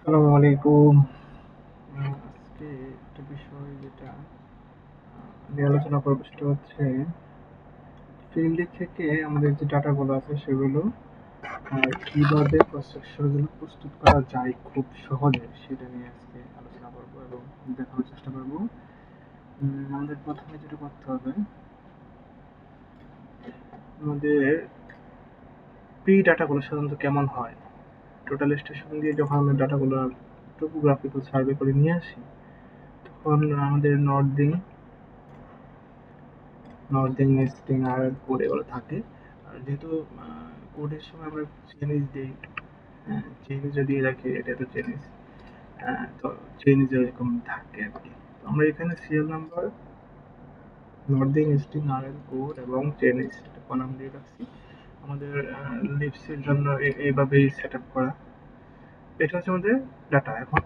আসসালামু আলাইকুম। আজকে একটা বিষয় যেটা নিয়ে আলোচনা করবো সেটা হচ্ছে ফিল্ড থেকে আমাদের যে ডাটাগুলো আছে সেগুলো কিভাবে প্রসেসরগুলো প্রস্তুত করা যায় খুব সহজে সেটা নিয়ে আজকে আলোচনা করবো এবং দেখানোর চেষ্টা করবো। আমাদের প্রথমে যেটা করতে হবে, আমাদের প্রি ডাটাগুলো সাধারণত কেমন হয়, টোটাল স্টেশন দিয়ে যখন আমরা ডাটাগুলো টোপোগ্রাফিক্যাল সার্ভে করে নিয়ে আসি তখন আমাদের নর্দিং নেস্টিং আর কোড এগুলো থাকে। আর যেহেতু কোডের সময় আমরা চেনিস দিই, চেনিসও দিয়ে রাখি, এটা তো চেনিস, তো চেনিস এরকম থাকে আর কি। তো আমরা এখানে সিরিয়াল নাম্বার, নর্দিং নেস্টিং আর এল কোড এবং চেনিস এটা কলাম দিয়ে রাখছি আমাদের লিপসের জন্য। এইভাবেই সেট আপ করা। এটা হচ্ছে আমাদের ডাটা। এখন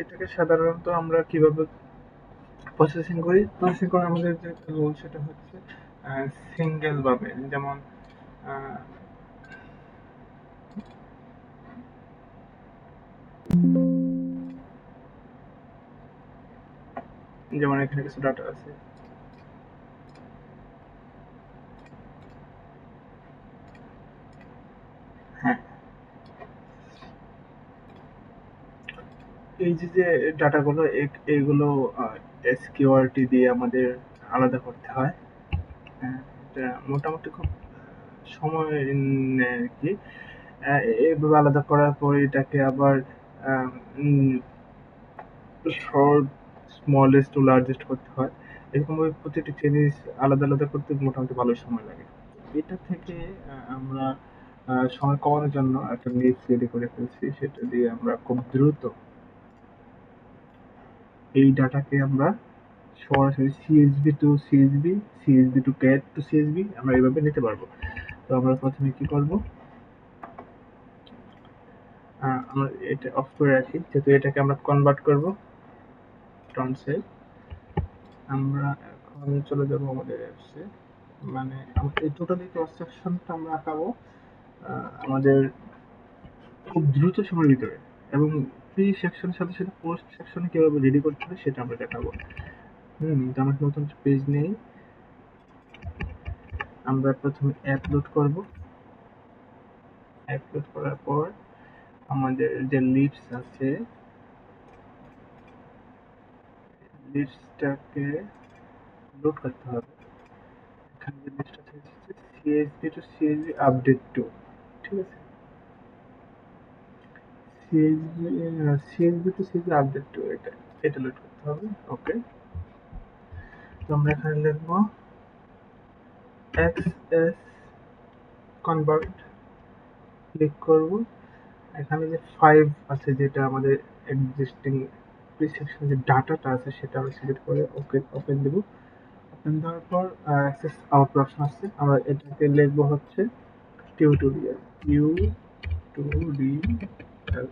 এটাকে সাধারণত আমরা কিভাবে প্রসেসিং করার আমাদের যে রুল সেটা হচ্ছে সিঙ্গেল ভাবে, যেমন আহ, যেমন এখানে কিছু ডাটা আছে। হ্যাঁ, এই যে ডাটাগুলো এইগুলো এসকিউআরটি দিয়ে আমাদের আলাদা করতে হয়। হ্যাঁ, এটা মোটামুটি খুব সময় নেয় আর কি। এভাবে আলাদা করার পর এটাকে আবার শর্ট, স্মলেস্ট টু লার্জেস্ট করতে হয়। এরকম ভাবে প্রতিটি জিনিস আলাদা আলাদা করতে মোটামুটি ভালো সময় লাগে। এটা থেকে আমরা সময় কমানোর জন্য একটা লিস্ট রেডি করে ফেলছি, সেটা দিয়ে আমরা খুব দ্রুত এই ডাটাকে আমরা সরাসরি CSV to CSV, CSV to cat to CSV আমরা এইভাবে নিতে পারবো। তো আমরা প্রথমে কি করব, আমরা এটা অফ করে রাখি যেহেতু এটাকে আমরা কনভার্ট করব ট্রান্সে। আমরা এখন চলে যাব আমাদের অ্যাপসে, মানে আমাদের এই টোটালি ক্রস সেকশনটা আমরা আঁকাবো আমাদের খুব দ্রুত সময়ের ভিতরে, এবং প্রি সেকশনের সাথে সাথে পোস্ট সেকশনে কিভাবে রেডি করতে হবে সেটা আমরা দেখাবো। তো আমরা নতুন পেজ নেই, আমরা প্রথমে অ্যাপ লোড করব। অ্যাপ লোড করার পর আমাদের যে লিপস আছে, লিপসটাকে লোড করতে হবে। এখানে যে লিস্টটা থাকছে CSV to CSV update two, ঠিক আছে, CSV CSV to CSV update two, এটা এটা লোড করতে হবে। ওকে, তো আমরা এখানে লিখবো এক্স এস কনভার্ট, ক্লিক করব। এখানে যে 5 আছে যেটা আমাদের এক্সিস্টিং প্রিসেকশন যে ডাটাটা আছে সেটা আমরা সিলেক্ট করে ওকে ওপেন দেব। ওপেন দেওয়ার পর অ্যাক্সেস আউট অপশন আসছে, আমরা এটাকে লিখবো হচ্ছে টিউটোরিয়াল, টিউটোরিয়াল।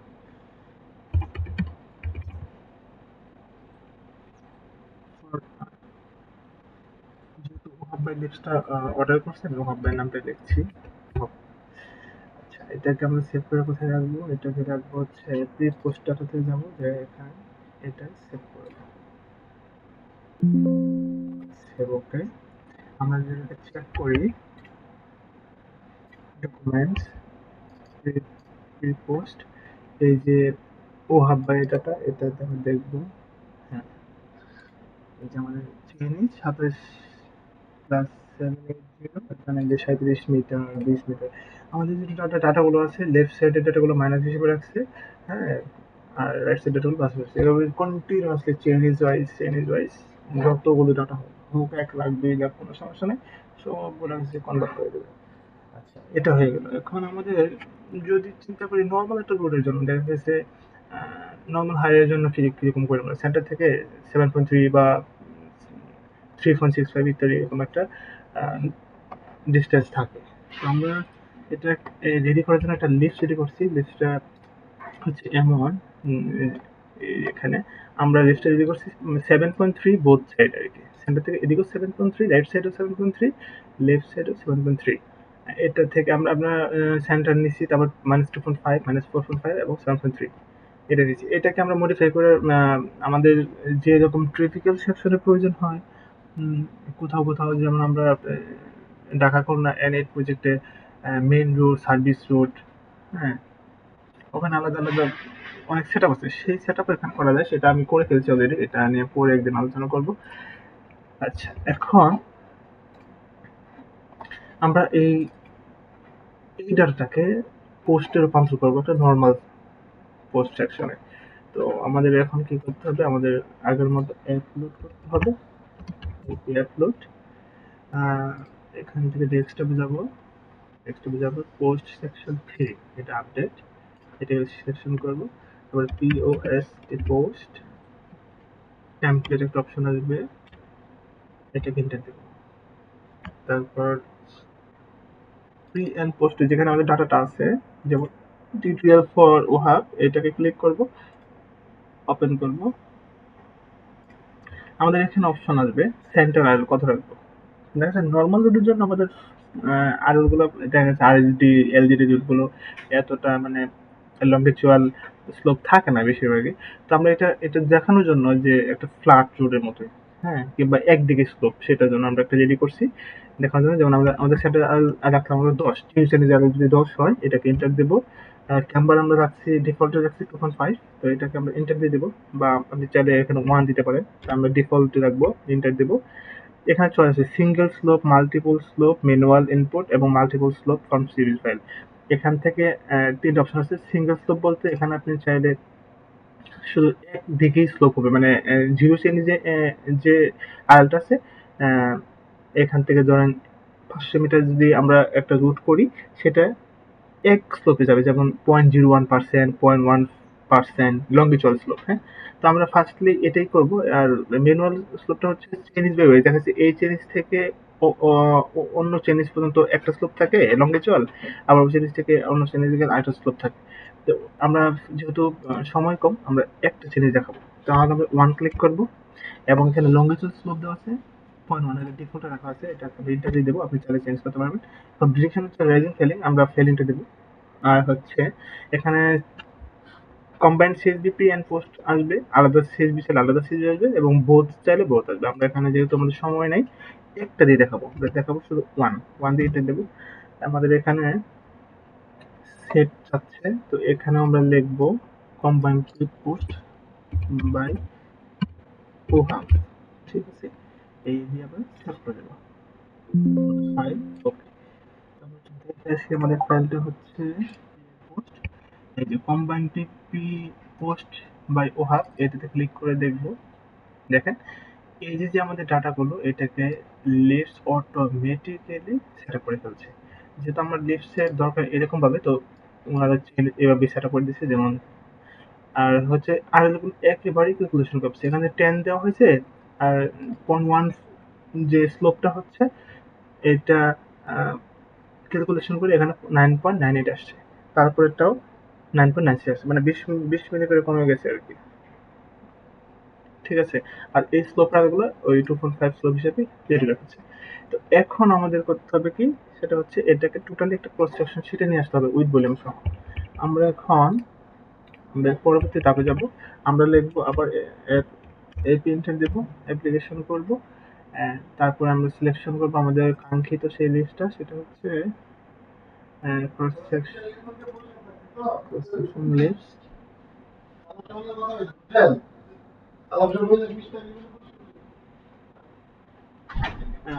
যেহেতু ওহাব বাই লিপসটা অর্ডার করছেন, ওহাব বাই নামটা লিখছি। আচ্ছা, এটাকে আমরা সেভ করে কোথায় রাখবো, এটাকে রাখবো হচ্ছে প্রি পোস্টারটাতে যাবো, যে এখানে এটা সেভ করে সেভ। ওকে, আমরা যদি চেক করি ডকুমেন্টস, পোস্ট, এই যে ও হাব বাই ডাটা, এটাতে আমরা দেখবো। হ্যাঁ, এই যে আমাদের চিনি 27+780, এখানে যে 37 মিটার 20 মিটার আমাদের যে ডাটাগুলো আছে, লেফট সাইডের ডাটাগুলো মাইনাস হিসেবে রাখছে। হ্যাঁ, আর রাইট সাইড ডাটাগুলো প্লাস রাখছে। এভাবে কন্টিনিউয়াসলি চেইনিজ ওয়াইজ যতগুলো ডাটা হোক, এক লাখ 2 লাখ কোনো সমস্যা নেই, সবগুলো হচ্ছে কনভার্ট করে দেবে। আচ্ছা, এটা হয়ে গেল। এখন আমাদের যদি চিন্তা করি নর্মাল একটা রোডের জন্য, দেখা গেছে নর্মাল হাইওয়ের জন্য কিরকম করে আমরা সেন্টার থেকে 7.3 বা 3.65 ইত্যাদি এরকম একটা ডিস্টেন্স থাকে। তো আমরা এটা রেডি করার জন্য একটা লিস্ট রেডি করছি। লিস্টটা হচ্ছে এমন, এখানে আমরা লিস্টটা রেডি করছি 7.3 বোথ সাইড আর কি, সেন্টার থেকে এদিকেও 7.3, রাইট সাইডও 7.3, লেফট সাইডও 7.3। এটা থেকে আমরা আপনার সেন্টার নিচ্ছি, তারপর -2.5, -4.5 এবং 7.3। এটা দিচ্ছি, এটাকে আমরা মডিফাই করে আমাদের যে রকম ট্রাফিক্যাল সেকশনের প্রয়োজন হয়, উম, কোথাও কোথাও যেমন আমরা ঢাকা খুলনা N8 প্রজেক্টে মেইন রোড, সার্ভিস রোড, হ্যাঁ, ওখানে আলাদা আলাদা অনেক সেট আপ আছে, সেই সেট আপ এখানে করা যায়, সেটা আমি করে ফেলছি অলরেডি, এটা নিয়ে পরে একদিন আলোচনা করব। আচ্ছা, এখন আমরা এই ডাটাটাকে পোস্টে রূপান্তর করবো একটা নর্মাল পোস্ট সেকশনে। তো আমাদের এখন কি করতে হবে, আমাদের আগের মতো অ্যাপ লোড করতে হবে। অ্যাপ লোড, এখান থেকে ডেস্কটপে যাব, পোস্ট সেকশন 3, এটা আপডেট, এটা সিলেকশন করব। তারপর পিওএস পোস্ট টেমপ্লেট একটা অপশন আসবে, এটাকে এন্টার দেব। তারপর প্রি এন্ড পোস্টে যেখানে আমাদের ডাটাটা আছে, যেমন টিউটোরিয়াল ফর ওহাব, এটাকে ক্লিক করব, ওপেন করব। আমাদের এখানে অপশন আসবে সেন্টার আরএল কত রাখবো। দেখা যাচ্ছে নর্মাল রুটের জন্য আমাদের আরএল গুলো, দেখা যাচ্ছে আরএলডি এলজিডি রুট গুলো এতটা মানে লংগিচুয়াল স্লোপ থাকে না বেশিরভাগই। তো আমরা এটা দেখানোর জন্য যে একটা ফ্ল্যাট রোডের মতো, হ্যাঁ, কিংবা একদিকে স্লোপ, সেটার জন্য আমরা একটা রেডি করছি দেখানোর জন্য। যেমন আমরা আমাদের সেটা রাখলাম আমরা 10, টিউশনে যারা যদি 10 হয় এটাকে এন্টার দেবো। ক্যাম্বার আমরা রাখছি, ডিফল্টে রাখছি 2.5, তো এটাকে আমরা এন্টার দিয়ে দেবো, বা আপনি চাইলে এখানে 1 দিতে পারেন, তো আমরা ডিফল্টে রাখবো, এন্টার দেবো। এখানে চলে আসে single slope, multiple slope, manual input এবং multiple slope from series file. এখান থেকে তিনটা অপশন আছে। সিঙ্গেল স্লোপ বলতে এখানে আপনি চাইলে শুধু একদিকেই স্লোপ হবে, মানে জিরো শ্রেণী যে আড়ালটা আছে, আহ, এখান থেকে ধরেন 500 মিটার যদি আমরা একটা রুট করি, সেটা এক স্লোপে যাবে, যেমন 0.01%, 0.1% লংগিচুয়াল স্লোপ, হ্যাঁ। তো আমরা ফার্স্টলি এটাই করব। আর ম্যানুয়াল স্লোপটা হচ্ছে চেনিস বাই ওয়ে, দেখা যাচ্ছে এই চেনিস থেকে অন্য চেনিস পর্যন্ত একটা স্লোপ থাকে লংগিচুয়াল, আবার ওই চেনিস থেকে অন্য চেনিস থেকে আরেকটা স্লোপ থাকে। তো আমরা যেহেতু সময় কম, আমরা একটা চেনিস দেখাবো, তাহলে আমরা 1 ক্লিক করব, এবং এখানে লংগিচুয়াল স্লোপ দেওয়া আছে 0.1, এর ডিফল্টে রাখা আছে, এটা রিডটা দিয়ে দেবো, আপনি চাইলে চেঞ্জ করতে পারবেন। তো ডিরেকশন হচ্ছে রাইজিং ফেলিং, আমরা ফেলিংটা দেবো। আর হচ্ছে এখানে combined CSV pre and post আসবে, আলাদা সিএসবি চাইলে আলাদা সিএসবি আসবে, এবং বোথ চাইলে বোথ আসবে। আমরা এখানে যেহেতু আমাদের সময় নাই, একটা দিয়ে দেখাবো, দেখাবো শুধু ওয়ান দিয়ে এটা দেবো। আমাদের এখানে সেট চাচ্ছে, তো এখানে আমরা লিখবো কম্বাইন্ড পোস্ট বাই ওহাব, ঠিক আছে, এই দিয়ে আমরা সেভ করে দেবো ফাইল। ওকে, দেখে আসি আমাদের ফাইলটা হচ্ছে পোস্ট, এই যে কম্বাইন্ড টিপি পোস্ট বাই ওহাব, এটাতে ক্লিক করে দেখব। দেখেন এই যে আমাদের ডাটাগুলো, এটাকে লিস্ট অটোমেটিক্যালি সেটআপ করে ফেলছে। যেহেতু আমার লিস্টের দরকার এরকম ভাবে, তো ওনারা এভাবে সেটআপ করে দিচ্ছে। যেমন আর হচ্ছে আর একেবারেই ক্যালকুলেশন করছে, এখানে 10 দেওয়া হয়েছে, আর 0.1 যে স্লোপটা হচ্ছে, এটা ক্যালকুলেশন করে এখানে 9.98 আসছে, তারপরেরটাও 9.96 আসছে, মানে 20 মিনিট করে কমে গেছে আর কি, ঠিক আছে। আর এই স্লোপ রাগুলো ওই 2.5 স্লোপ হিসেবে রেডি রাখছে। তো এখন আমাদের করতে হবে কি, সেটা হচ্ছে এটাকে টোটালি একটা ক্রস সেকশন শিটে নিয়ে আসতে হবে উইথ ভলিউম সহ। আমরা এখন আমরা পরবর্তী ধাপে যাব, আমরা লিখবো আবার এপি ইন্টার দেব, অ্যাপ্লিকেশন করব, তারপর আমরা সিলেকশন করব আমাদের কাঙ্ক্ষিত সেই লিস্টটা, সেটা হচ্ছে ক্রস সেকশন লিস্ট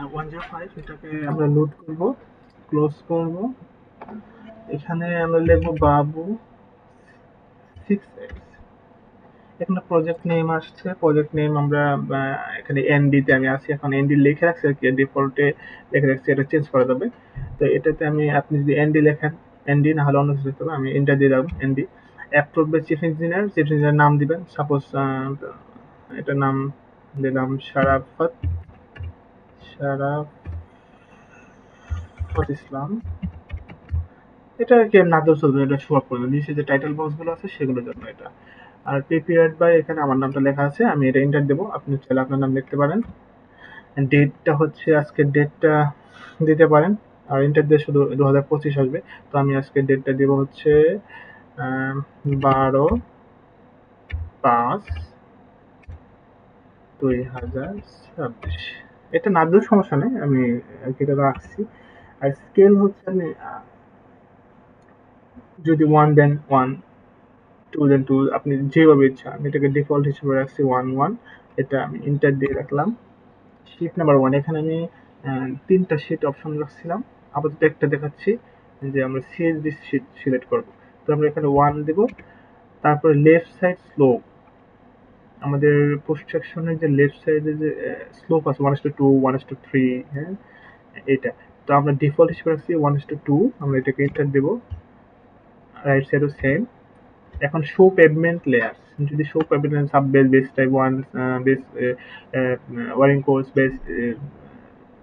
105, এটাকে আমরা লোড করব, ক্লোজ করব। এখানে আমরা লিখবো বাবু 6x। এখানে প্রজেক্ট নেম আসছে, প্রজেক্ট নেম আমরা এখানে এনডি তে আমি আছি, এখন এনডি লিখে রাখছি আর কি, ডিফল্টে লিখে রাখছি, এটা চেঞ্জ করা যাবে। তো এটাতে আপনি যদি এনডি লেখেন, এনডি না হলে অন্য কিছু লিখতে হবে, আমি এনটা দিয়ে দেবো ND. Approve by chief engineer, chief engineer নাম দিবেন, সাপোজ এটার নাম দিলাম শারাফত ইসলাম। এটা আর কি না দিলেও চলবে, এটা শো আপ করবে নিচে যে টাইটেল বক্স গুলো আছে সেগুলোর জন্য এটা। আর প্রিপেয়ার্ড বাই, এখানে আমার নামটা লেখা আছে, আমি এটা এন্টার দেবো, আপনি চাইলে আপনার নাম লিখতে পারেন। ডেটটা হচ্ছে আজকের ডেটটা দিতে পারেন, আর এন্টার দিয়ে শুধু 2025 আসবে। তো আমি আজকের ডেটটা দেবো হচ্ছে 12 5/2026। এটা না দিলেও সমস্যা নেই, আমি এটা রাখছি। আর স্কেল হচ্ছে আমি যদি 1 দেন 1, 2 দেন 2, আপনি যেভাবে ইচ্ছা। আমি এটাকে ডিফল্ট হিসেবে রাখছি 1 1। এটা আমি এন্টার দিয়ে রাখলাম। শিট নাম্বার 1, এখানে আমি 3টা শিট অপশন রাখছিলাম, আপাতত একটা দেখাচ্ছি যে আমরা সিএসভি শিট সিলেক্ট করব। তো আমরা এখানে 1 দেব। তারপরে লেফট সাইড স্লোপ, আমাদের পোস্ট সেকশনের যে লেফট সাইডে যে স্লোপ আছে 1:2, 1:3, হ্যাঁ, এটা। তো আমরা ডিফল্ট হিসেবে রাখছি 1:2। আমরা এটাকে এন্টার দেব। রাইট সাইডও সেম। এখন শো পেভমেন্ট লেয়ার, যদি show pavement sub base, base type 1, base wearing course, base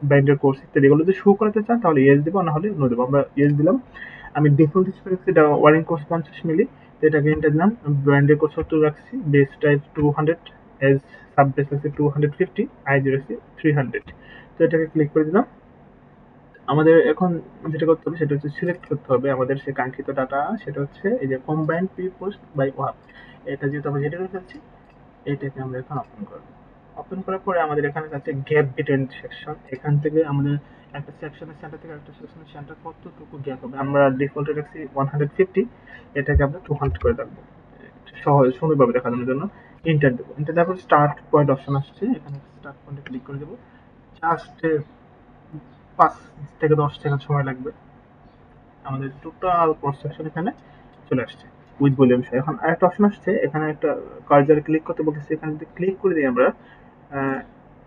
binder course ইত্যাদি এগুলো যদি শো করাতে চান তাহলে ইয়েস দেবো, না হলে নো দেবো। আমরা ইয়েস দিলাম। আমি ডিফল্ট হিসেবে রাখছি ওয়ারিং কোর্স 50 মিলি, তো এটাকে এন্টার দিলাম। ব্র্যান্ডের কোর্স 70 রাখছি, base type 200, as sub base আছে 250, আইজি রাখছি 300। তো এটাকে ক্লিক করে দিলাম। আমাদের এখন যেটা করতে হবে সেটা হচ্ছে সিলেক্ট করতে হবে আমাদের সেই কাঙ্ক্ষিত ডাটা, সেটা হচ্ছে এই যে কম্বাইন্ড প্রি পোস্ট বাই ওয়াপ। এটা যেহেতু আমরা যেটা করে ফেলছি, এটাকে আমরা এখন ওপেন করব। ওপেন করার পরে আমাদের এখানে আছে গ্যাপ বিটুইন সেকশন। এখান থেকে আমাদের একটা সেকশনের সেন্টার থেকে একটা সেকশনের সেন্টার কতটুকু গ্যাপ হবে, আমরা ডিফল্টে রাখছি 150, এটাকে আমরা 200 করে রাখবো সহজ সুন্দরভাবে দেখানোর জন্য। এন্টার দেবো। এন্টার দেওয়ার পর স্টার্ট পয়েন্ট অপশন আসছে, এখানে স্টার্ট পয়েন্টে ক্লিক করে দেবো। জাস্ট 5 থেকে 10 সেকেন্ড সময় লাগবে। আমাদের টোটাল কনস্ট্রাকশন এখানে চলে আসছে উইথ ভলিউম সহ। এখন আরেকটা অপশন আসছে, এখানে একটা কার্সার ক্লিক করতে বলতেছে, এখানে যদি ক্লিক করে দিই আমরা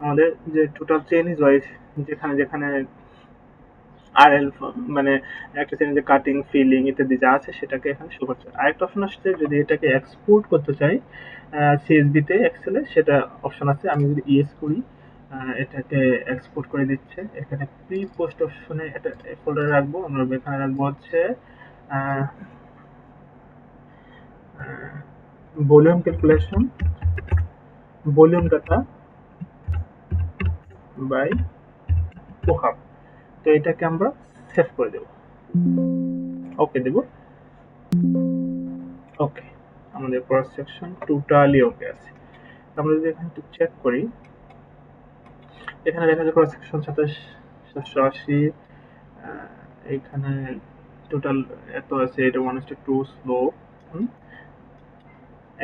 আমাদের যে টোটাল চেইন ইজ ওয়াইজ যেখানে যেখানে আরএল মানে একটা চেইন যে কাটিং ফিলিং ইত্যাদি যা আছে সেটাকে এখানে শো করছে। আরেকটা অপশন আসছে, যদি এটাকে এক্সপোর্ট করতে চাই সিএসভি তে এক্সেলে, সেটা অপশন আছে। আমি যদি ইয়েস করি এটাকে এক্সপোর্ট করে দিচ্ছে। এখানে প্রি পোস্ট অপশনে এটা ফোল্ডারে রাখবো। আমরা এখানে রাখবো হচ্ছে volume calculation, volume data by ওহাব। তো এটাকে আমরা সেভ করে দেব, ওকে দেব। ওকে, আমাদের ক্রস সেকশন টোটালি ওকে আছে। আমরা যদি এখানে একটু চেক করি, এখানে দেখা যায় ক্রস সেকশন 27/780, এখানে টোটাল এত আছে। এটা 1:2 স্লো,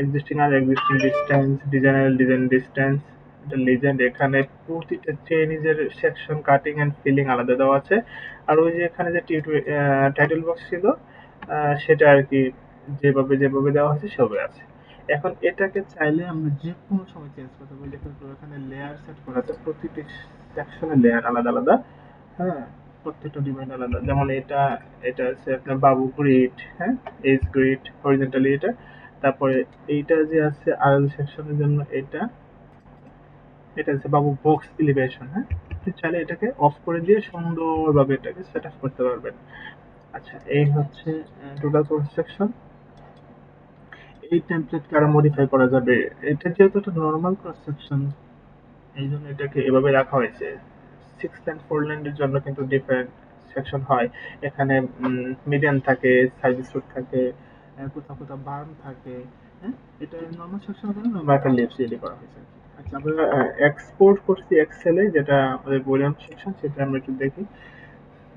এক্সিস্টিং আর এক্সিস্টিং ডিসটেন্স, ডিজাইন ডিসটেন্স, এটা লিজেন্ড। এখানে প্রতিটা চেইনিজের সেকশন কাটিং এন্ড ফিলিং আলাদা দেওয়া আছে। আর ওই যে এখানে যে টাইটেল বক্স ছিল সেটা আর কি যেভাবে যেভাবে দেওয়া হয়েছে সেভাবে আছে। এখন এটাকে চাইলে আমরা যে কোনো সময় চেঞ্জ করতে পারি। দেখুন এখানে লেয়ার সেট করা আছে, প্রতিটি সেকশনের লেয়ার আলাদা আলাদা, হ্যাঁ, প্রত্যেকটা ডিজাইন আলাদা। যেমন এটা এটা আছে আপনার বাবু গ্রিড, হ্যাঁ, এজ গ্রিড হরিজন্টালি এটা। তারপরে এইটা যে আছে আরএল সেকশনের জন্য, এটা এটা হচ্ছে বাবু বক্স এলিভেশন, হ্যাঁ। আপনি চাইলে এটাকে অফ করে দিয়ে সুন্দরভাবে এটাকে সেট আপ করতে পারবেন। আচ্ছা, এই হচ্ছে টোটাল কোর্স সেকশন। এই টেমপ্লেটকে আরো মডিফাই করা যাবে। এটা যেহেতু একটা নর্মাল ক্রস সেকশন, এই জন্য এটাকে এভাবে রাখা হয়েছে। 6 লাইন 4 লাইনের জন্য কিন্তু ডিফারেন্ট সেকশন হয়। এখানে মিডিয়ান থাকে, সার্ভিস রুট থাকে, কোথাও কোথাও বার্ন থাকে, হ্যাঁ। এটা নর্মাল সেকশনের জন্য নর্মাল একটা লিপস রেডি করা হয়েছে। আচ্ছা, আমরা এক্সপোর্ট করছি এক্সেলে, যেটা আমাদের ভলিউম সেকশন, সেটা আমরা একটু দেখি।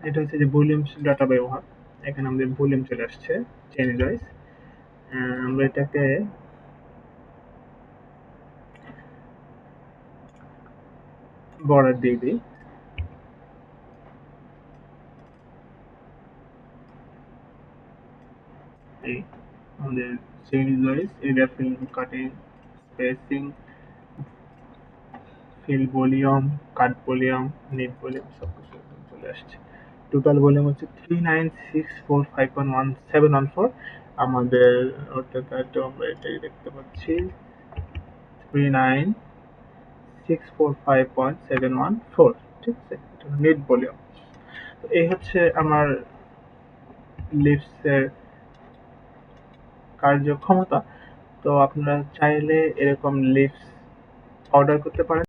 এটা হচ্ছে যে ভলিউম ডাটা ব্যবহার। এখানে আমাদের ভলিউম চলে আসছে চেঞ্জ ওয়াইজ। আমরা এটাকে বর্ডার দিয়ে দিই। এই আমাদের change wise area fill, cutting, spacing, fill volume, cut volume, net volume সবকিছু চলে আসছে। টোটাল ভলিউম হচ্ছে 3964511714। আমাদের ওটাতে আমরা এটাই দেখতে পাচ্ছি 3964511714। ঠিক আছে, এটা নেট ভলিউম। তো এই হচ্ছে আমার লিপসের কার্যক্ষমতা। তো আপনারা চাইলে এরকম লিপস অর্ডার করতে পারেন।